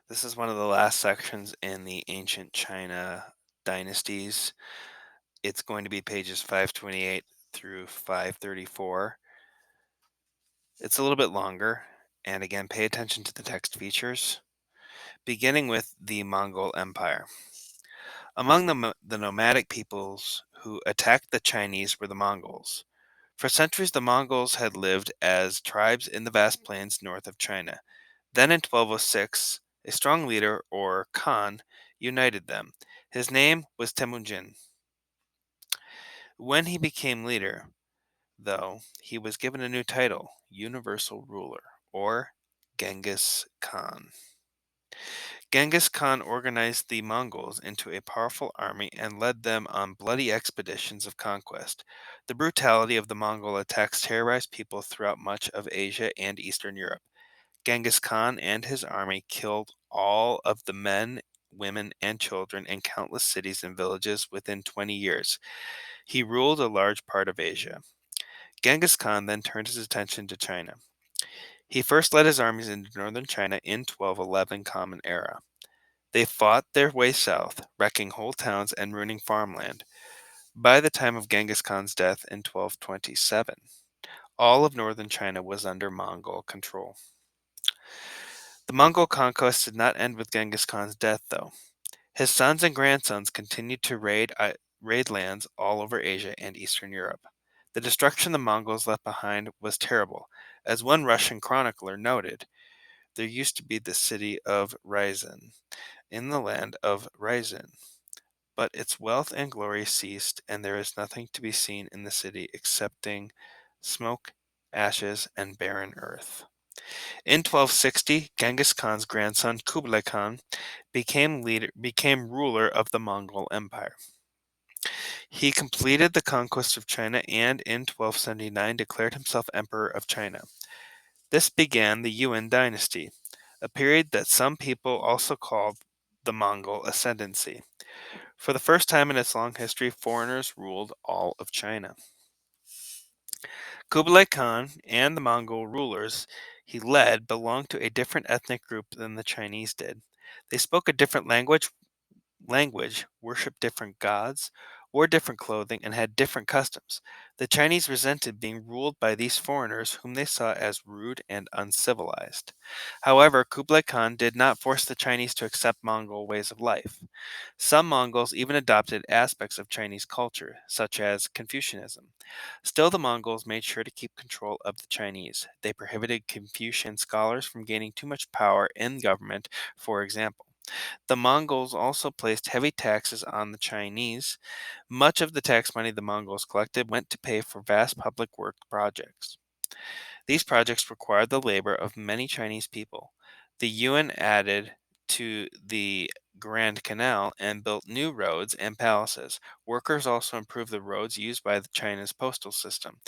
This is one of the last sections in the ancient China dynasties. It's going to be pages 528 through 534. It's a little bit longer, and again, pay attention to the text features, beginning with the Mongol Empire. Among the nomadic peoples who attacked the Chinese were the Mongols. For centuries, the Mongols had lived as tribes in the vast plains north of China. Then in 1206, a strong leader, or Khan, united them. His name was Temujin. When he became leader, though, he was given a new title, Universal Ruler, or Genghis Khan. Genghis Khan organized the Mongols into a powerful army and led them on bloody expeditions of conquest. The brutality of the Mongol attacks terrorized people throughout much of Asia and Eastern Europe. Genghis Khan and his army killed all of the men, women, and children in countless cities and villages within 20 years. He ruled a large part of Asia. Genghis Khan then turned his attention to China. He first led his armies into northern China in 1211 Common Era. They fought their way south, wrecking whole towns and ruining farmland. By the time of Genghis Khan's death in 1227, all of northern China was under Mongol control. The Mongol conquest did not end with Genghis Khan's death, though. His sons and grandsons continued to raid lands all over Asia and Eastern Europe. The destruction the Mongols left behind was terrible. As one Russian chronicler noted, there used to be the city of Ryazan in the land of Ryazan, but its wealth and glory ceased, and there is nothing to be seen in the city excepting smoke, ashes, and barren earth. In 1260, Genghis Khan's grandson Kublai Khan became ruler of the Mongol Empire. He completed the conquest of China and in 1279 declared himself emperor of China. This began the Yuan dynasty, a period that some people also called the Mongol ascendancy. For the first time in its long history, foreigners ruled all of China. Kublai Khan and the Mongol rulers he led belonged to a different ethnic group than the Chinese did. They spoke a different language, worshipped different gods, wore different clothing, and had different customs. The Chinese resented being ruled by these foreigners whom they saw as rude and uncivilized. However, Kublai Khan did not force the Chinese to accept Mongol ways of life. Some Mongols even adopted aspects of Chinese culture, such as Confucianism. Still, the Mongols made sure to keep control of the Chinese. They prohibited Confucian scholars from gaining too much power in government, for example. The Mongols also placed heavy taxes on the Chinese. Much of the tax money the Mongols collected went to pay for vast public work projects. These projects required the labor of many Chinese people. The Yuan added to the Grand Canal and built new roads and palaces. Workers also improved the roads used by China's postal system.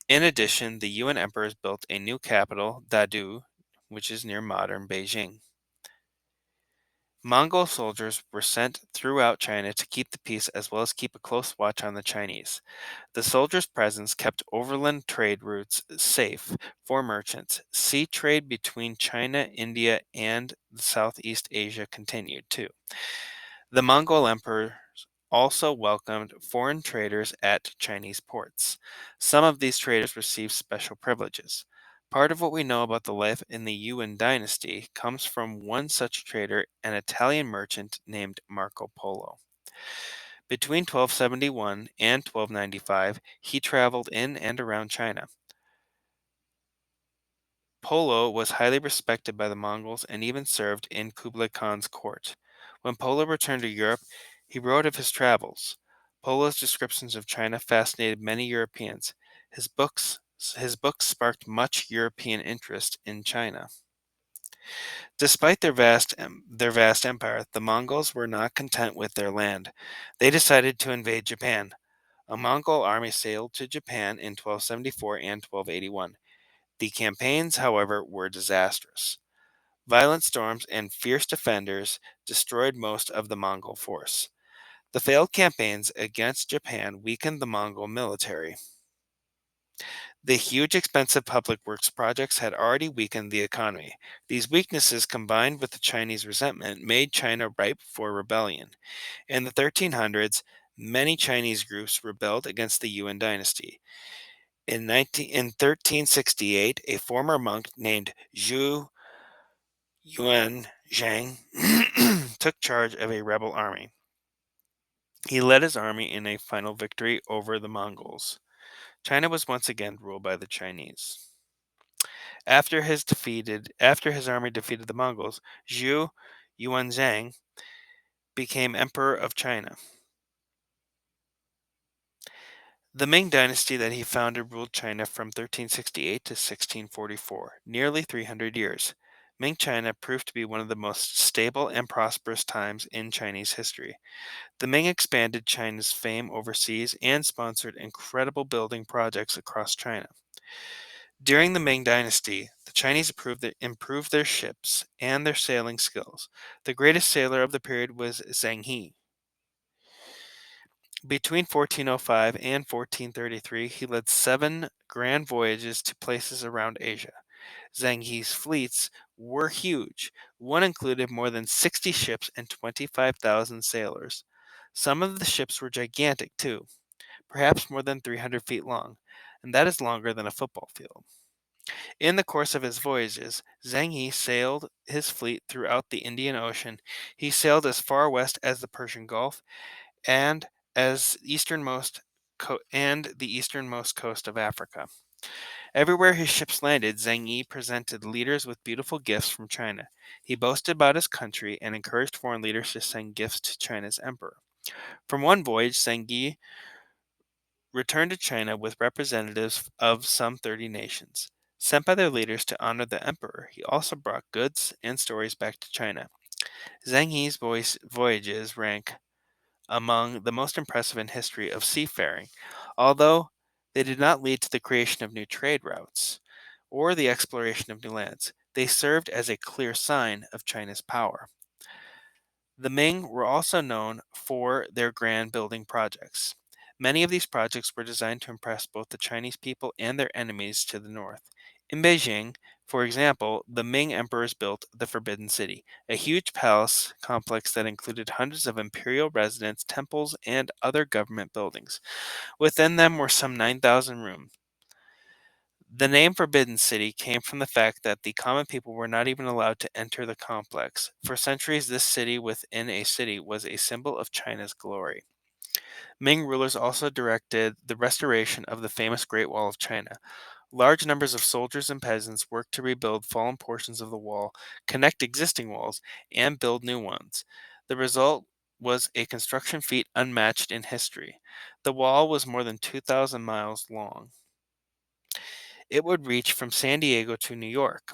In addition, the Yuan emperors built a new capital, Dadu, which is near modern Beijing. Mongol soldiers were sent throughout China to keep the peace as well as keep a close watch on the Chinese. The soldiers' presence kept overland trade routes safe for merchants. Sea trade between China, India, and Southeast Asia continued too. The Mongol emperors also welcomed foreign traders at Chinese ports. Some of these traders received special privileges. Part of what we know about the life in the Yuan dynasty comes from one such trader, an Italian merchant named Marco Polo. Between 1271 and 1295, he traveled in and around China. Polo was highly respected by the Mongols and even served in Kublai Khan's court. When Polo returned to Europe, he wrote of his travels. Polo's descriptions of China fascinated many Europeans. His books his books sparked much European interest in China. Despite their vast empire, the Mongols were not content with their land. They decided to invade Japan. A Mongol army sailed to Japan in 1274 and 1281. The campaigns, however, were disastrous. Violent storms and fierce defenders destroyed most of the Mongol force. The failed campaigns against Japan weakened the Mongol military. The huge, expensive public works projects had already weakened the economy. These weaknesses, combined with the Chinese resentment, made China ripe for rebellion. In the 1300s, many Chinese groups rebelled against the Yuan dynasty. In 1368, a former monk named Zhu Yuan Zhang took charge of a rebel army. He led his army in a final victory over the Mongols. China was once again ruled by the Chinese. After his army defeated the Mongols, Zhu Yuanzhang became emperor of China. The Ming dynasty that he founded ruled China from 1368 to 1644, nearly 300 years. Ming China proved to be one of the most stable and prosperous times in Chinese history. The Ming expanded China's fame overseas and sponsored incredible building projects across China. During the Ming Dynasty, the Chinese improved their ships and their sailing skills. The greatest sailor of the period was Zheng He. Between 1405 and 1433, he led 7 grand voyages to places around Asia. Zheng He's fleets were huge. One included more than 60 ships and 25,000 sailors. Some of the ships were gigantic, too, perhaps more than 300 feet long, and that is longer than a football field. In the course of his voyages, Zheng He sailed his fleet throughout the Indian Ocean. He sailed as far west as the Persian Gulf and the easternmost coast of Africa. Everywhere his ships landed, Zheng Yi presented leaders with beautiful gifts from China. He boasted about his country and encouraged foreign leaders to send gifts to China's emperor. From one voyage, Zheng Yi returned to China with representatives of some 30 nations. Sent by their leaders to honor the emperor, he also brought goods and stories back to China. Zheng Yi's voyages rank among the most impressive in history of seafaring, although they did not lead to the creation of new trade routes or the exploration of new lands. They served as a clear sign of China's power. The Ming were also known for their grand building projects. Many of these projects were designed to impress both the Chinese people and their enemies to the north. In Beijing, for example, the Ming emperors built the Forbidden City, a huge palace complex that included hundreds of imperial residence, temples, and other government buildings. Within them were some 9,000 rooms. The name Forbidden City came from the fact that the common people were not even allowed to enter the complex. For centuries, this city within a city was a symbol of China's glory. Ming rulers also directed the restoration of the famous Great Wall of China. Large numbers of soldiers and peasants worked to rebuild fallen portions of the wall, connect existing walls, and build new ones. The result was a construction feat unmatched in history. The wall was more than 2,000 miles long. It would reach from San Diego to New York.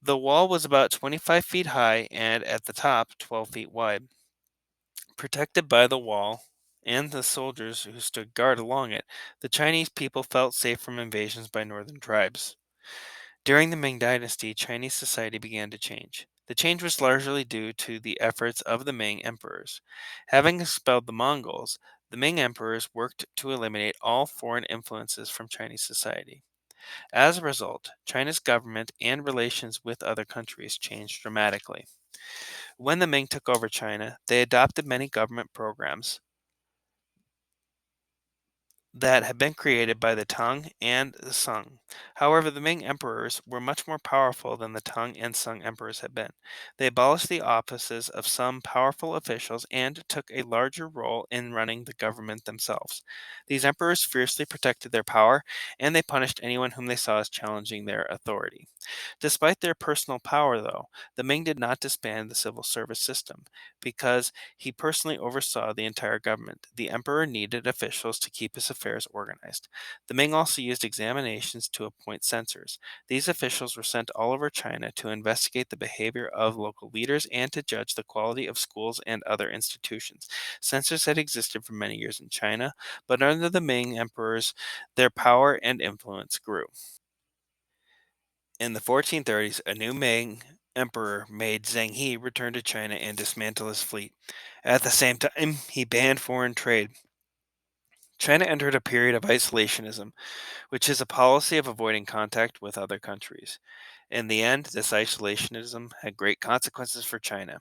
The wall was about 25 feet high and at the top 12 feet wide. Protected by the wall and the soldiers who stood guard along it, the Chinese people felt safe from invasions by northern tribes. During the Ming Dynasty, Chinese society began to change. The change was largely due to the efforts of the Ming emperors. Having expelled the Mongols, the Ming emperors worked to eliminate all foreign influences from Chinese society. As a result, China's government and relations with other countries changed dramatically. When the Ming took over China, they adopted many government programs that had been created by the Tang and the Sung. However, the Ming emperors were much more powerful than the Tang and Sung emperors had been. They abolished the offices of some powerful officials and took a larger role in running the government themselves. These emperors fiercely protected their power, and they punished anyone whom they saw as challenging their authority. Despite their personal power, though, the Ming did not disband the civil service system because he personally oversaw the entire government. The emperor needed officials to keep his affairs organized. The Ming also used examinations to appoint censors. These officials were sent all over China to investigate the behavior of local leaders and to judge the quality of schools and other institutions. Censors had existed for many years in China, but under the Ming emperors, their power and influence grew. In the 1430s, a new Ming emperor made Zheng He return to China and dismantle his fleet. At the same time, he banned foreign trade. China entered a period of isolationism, which is a policy of avoiding contact with other countries. In the end, this isolationism had great consequences for China.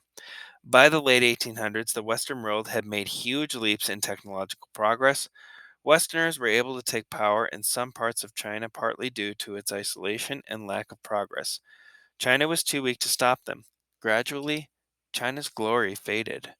By the late 1800s, the Western world had made huge leaps in technological progress. Westerners were able to take power in some parts of China partly due to its isolation and lack of progress. China was too weak to stop them. Gradually, China's glory faded.